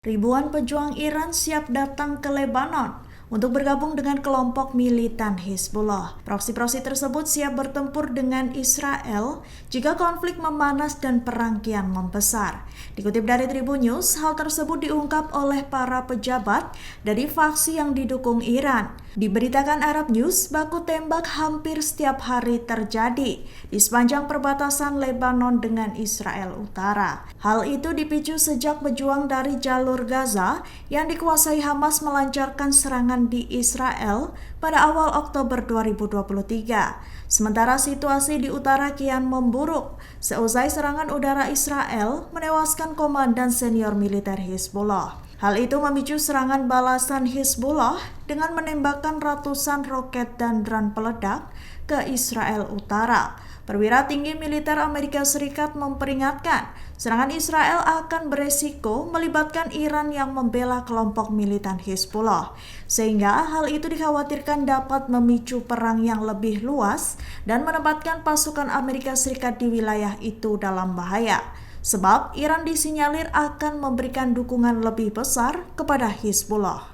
Ribuan pejuang Iran siap datang ke Lebanon untuk bergabung dengan kelompok militan Hizbullah. Proksi-proksi tersebut siap bertempur dengan Israel jika konflik memanas dan perang kian membesar. Dikutip dari Tribun News, hal tersebut diungkap oleh para pejabat dari faksi yang didukung Iran. Diberitakan Arab News, baku tembak hampir setiap hari terjadi di sepanjang perbatasan Lebanon dengan Israel Utara. Hal itu dipicu sejak pejuang dari jalur Gaza yang dikuasai Hamas melancarkan serangan di Israel pada awal Oktober 2023. Sementara situasi di utara kian memburuk seusai serangan udara Israel menewaskan komandan senior militer Hizbullah. Hal itu memicu serangan balasan Hizbullah dengan menembakkan ratusan roket dan drone peledak ke Israel Utara. Perwira tinggi militer Amerika Serikat memperingatkan serangan Israel akan beresiko melibatkan Iran yang membela kelompok militan Hizbullah, sehingga hal itu dikhawatirkan dapat memicu perang yang lebih luas dan menempatkan pasukan Amerika Serikat di wilayah itu dalam bahaya. Sebab Iran disinyalir akan memberikan dukungan lebih besar kepada Hizbullah.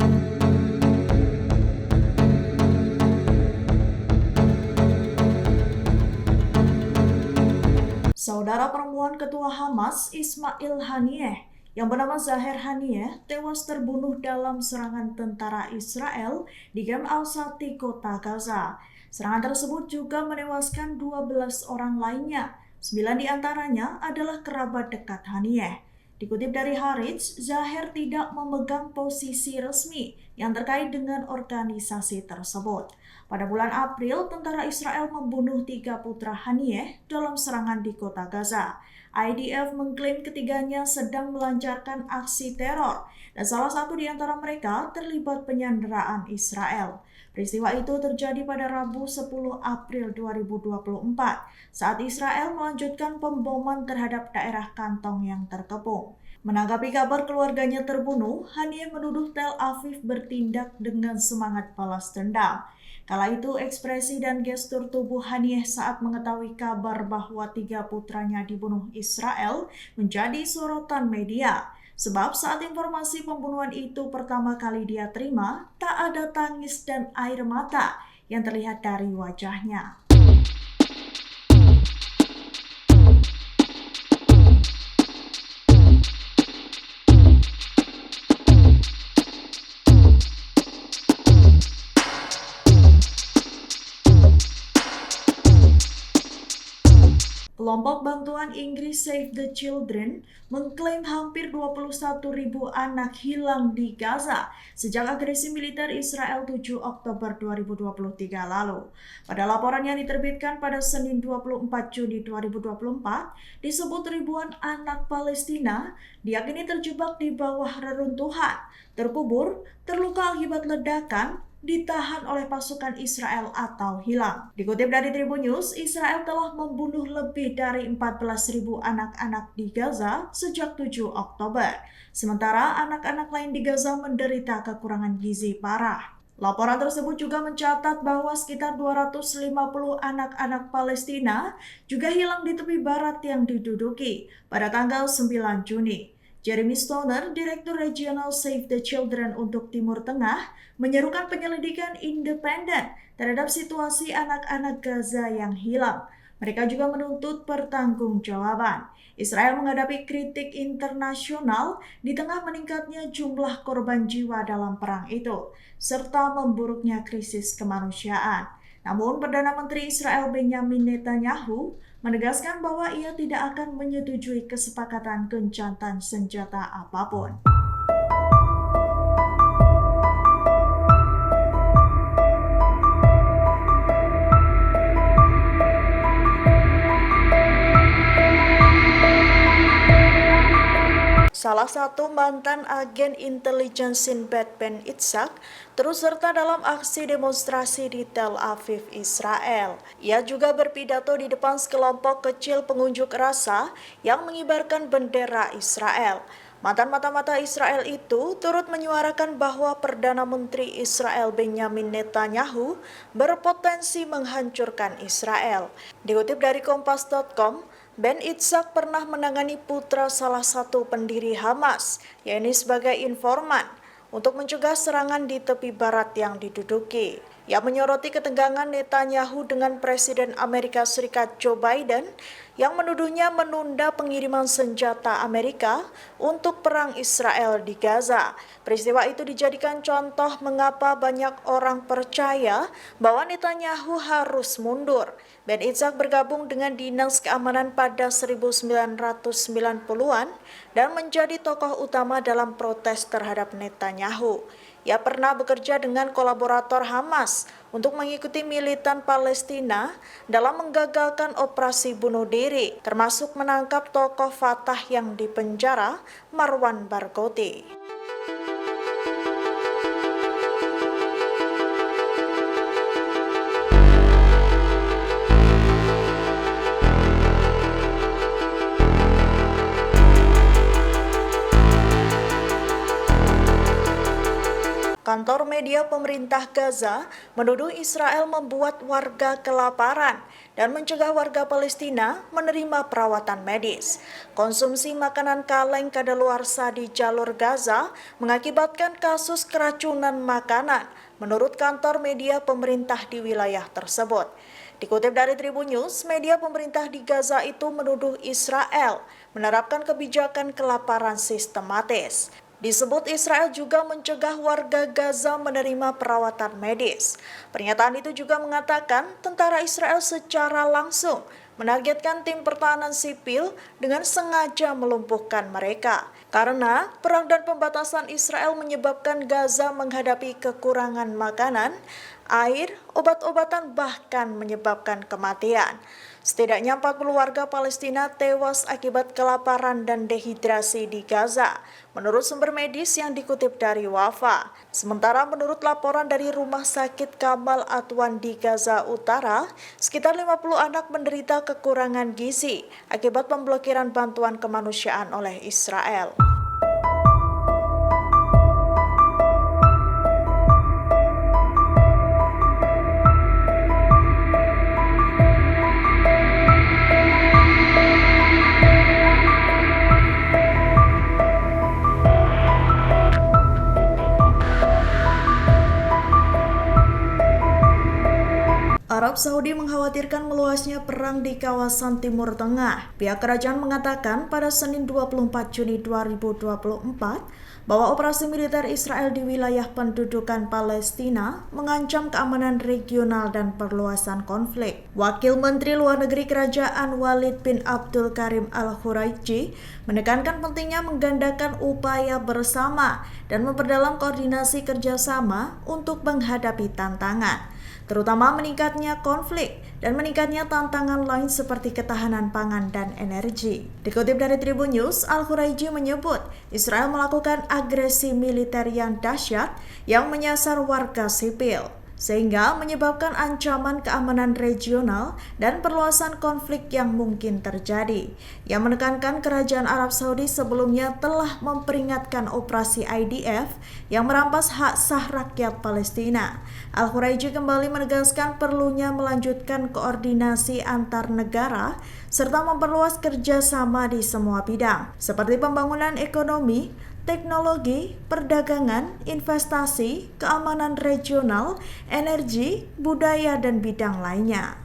Saudara perempuan Ketua Hamas Ismail Haniyeh yang bernama Zaher Haniyeh tewas terbunuh dalam serangan tentara Israel di Camp Al-Shati, kota Gaza. Serangan tersebut juga menewaskan 12 orang lainnya. 9 diantaranya adalah kerabat dekat Haniyeh. Dikutip dari Haaretz, Zaher tidak memegang posisi resmi yang terkait dengan organisasi tersebut. Pada bulan April, tentara Israel membunuh 3 putra Haniyeh dalam serangan di kota Gaza. IDF mengklaim ketiganya sedang melancarkan aksi teror, dan salah satu di antara mereka terlibat penyanderaan Israel. Peristiwa itu terjadi pada Rabu 10 April 2024 saat Israel melanjutkan pemboman terhadap daerah kantong yang terkepung. Menanggapi kabar keluarganya terbunuh, Haniyeh menuduh Tel Aviv bertindak dengan semangat balas dendam. Kala itu ekspresi dan gestur tubuh Haniyeh saat mengetahui kabar bahwa 3 putranya dibunuh Israel menjadi sorotan media. Sebab saat informasi pembunuhan itu pertama kali dia terima, tak ada tangis dan air mata yang terlihat dari wajahnya. Kelompok bantuan Inggris Save the Children mengklaim hampir 21.000 anak hilang di Gaza sejak agresi militer Israel 7 Oktober 2023 lalu. Pada laporan yang diterbitkan pada Senin 24 Juni 2024, disebut ribuan anak Palestina diyakini terjebak di bawah reruntuhan, terkubur, terluka akibat ledakan, ditahan oleh pasukan Israel atau hilang. Dikutip dari Tribun News, Israel telah membunuh lebih dari 14.000 anak-anak di Gaza sejak 7 Oktober. Sementara anak-anak lain di Gaza menderita kekurangan gizi parah. Laporan tersebut juga mencatat bahwa sekitar 250 anak-anak Palestina juga hilang di tepi barat yang diduduki pada tanggal 9 Juni. Jeremy Stoner, Direktur Regional Save the Children untuk Timur Tengah, menyerukan penyelidikan independen terhadap situasi anak-anak Gaza yang hilang. Mereka juga menuntut pertanggungjawaban. Israel menghadapi kritik internasional di tengah meningkatnya jumlah korban jiwa dalam perang itu, serta memburuknya krisis kemanusiaan. Namun, Perdana Menteri Israel Benjamin Netanyahu menegaskan bahwa ia tidak akan menyetujui kesepakatan gencatan senjata apapun. Salah satu mantan agen intelijen Sinbad Ben Itzhak terus serta dalam aksi demonstrasi di Tel Aviv, Israel. Ia juga berpidato di depan sekelompok kecil pengunjuk rasa yang mengibarkan bendera Israel. Mantan mata-mata Israel itu turut menyuarakan bahwa Perdana Menteri Israel Benjamin Netanyahu berpotensi menghancurkan Israel. Dikutip dari Kompas.com, Ben Itzhak pernah menangani putra salah satu pendiri Hamas, yakni sebagai informan, untuk mencegah serangan di tepi barat yang diduduki. Ia menyoroti ketegangan Netanyahu dengan Presiden Amerika Serikat Joe Biden yang menuduhnya menunda pengiriman senjata Amerika untuk perang Israel di Gaza. Peristiwa itu dijadikan contoh mengapa banyak orang percaya bahwa Netanyahu harus mundur. Ben Itzhak bergabung dengan Dinas Keamanan pada 1990-an dan menjadi tokoh utama dalam protes terhadap Netanyahu. Ia pernah bekerja dengan kolaborator Hamas untuk mengikuti militan Palestina dalam menggagalkan operasi bunuh diri, termasuk menangkap tokoh Fatah yang dipenjara, Marwan Barghouti. Kantor media pemerintah Gaza menuduh Israel membuat warga kelaparan dan mencegah warga Palestina menerima perawatan medis. Konsumsi makanan kaleng kadaluarsa di jalur Gaza mengakibatkan kasus keracunan makanan, menurut kantor media pemerintah di wilayah tersebut. Dikutip dari Tribun News, media pemerintah di Gaza itu menuduh Israel menerapkan kebijakan kelaparan sistematis. Disebut Israel juga mencegah warga Gaza menerima perawatan medis. Pernyataan itu juga mengatakan tentara Israel secara langsung menargetkan tim pertahanan sipil dengan sengaja melumpuhkan mereka. Karena perang dan pembatasan Israel menyebabkan Gaza menghadapi kekurangan makanan, air, obat-obatan, bahkan menyebabkan kematian. Setidaknya 40 warga Palestina tewas akibat kelaparan dan dehidrasi di Gaza, menurut sumber medis yang dikutip dari Wafa. Sementara menurut laporan dari Rumah Sakit Kamal Adwan di Gaza Utara, sekitar 50 anak menderita kekurangan gizi akibat pemblokiran bantuan kemanusiaan oleh Israel. Arab Saudi mengkhawatirkan meluasnya perang di kawasan Timur Tengah. Pihak kerajaan mengatakan pada Senin 24 Juni 2024 bahwa operasi militer Israel di wilayah pendudukan Palestina mengancam keamanan regional dan perluasan konflik. Wakil Menteri Luar Negeri Kerajaan Walid bin Abdul Karim Al-Khuraiji menekankan pentingnya menggandakan upaya bersama dan memperdalam koordinasi kerjasama untuk menghadapi tantangan, terutama meningkatnya konflik dan meningkatnya tantangan lain seperti ketahanan pangan dan energi. Dikutip dari Tribun News, Al-Khuraiji menyebut Israel melakukan agresi militer yang dahsyat yang menyasar warga sipil, sehingga menyebabkan ancaman keamanan regional dan perluasan konflik yang mungkin terjadi. Ia menekankan kerajaan Arab Saudi sebelumnya telah memperingatkan operasi IDF yang merampas hak sah rakyat Palestina. Al-Khuraiji kembali menegaskan perlunya melanjutkan koordinasi antar negara serta memperluas kerjasama di semua bidang, seperti pembangunan ekonomi, teknologi, perdagangan, investasi, keamanan regional, energi, budaya, dan bidang lainnya.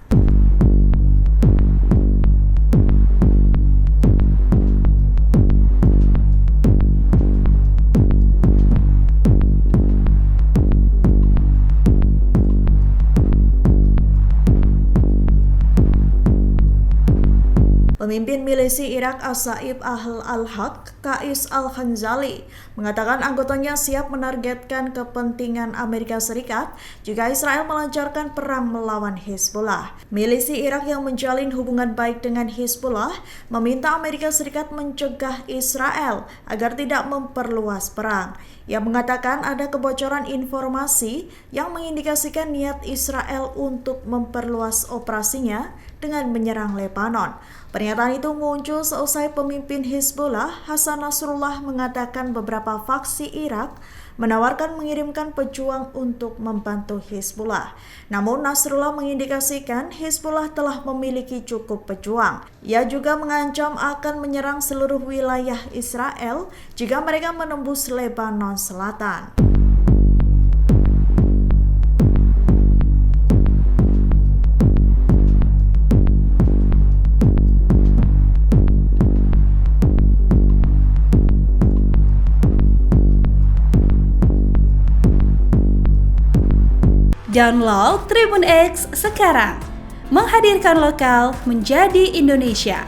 Pemimpin milisi Irak As-Saif Al-Haq, Qais Al-Khanzali, mengatakan anggotanya siap menargetkan kepentingan Amerika Serikat jika Israel melancarkan perang melawan Hizbullah. Milisi Irak yang menjalin hubungan baik dengan Hizbullah meminta Amerika Serikat mencegah Israel agar tidak memperluas perang. Ia mengatakan ada kebocoran informasi yang mengindikasikan niat Israel untuk memperluas operasinya dengan menyerang Lebanon. Pernyataan itu muncul seusai pemimpin Hizbullah, Hasan Nasrullah, mengatakan beberapa faksi Irak menawarkan mengirimkan pejuang untuk membantu Hizbullah. Namun Nasrullah mengindikasikan Hizbullah telah memiliki cukup pejuang. Ia juga mengancam akan menyerang seluruh wilayah Israel jika mereka menembus Lebanon Selatan. Download Tribun X sekarang, menghadirkan lokal menjadi Indonesia.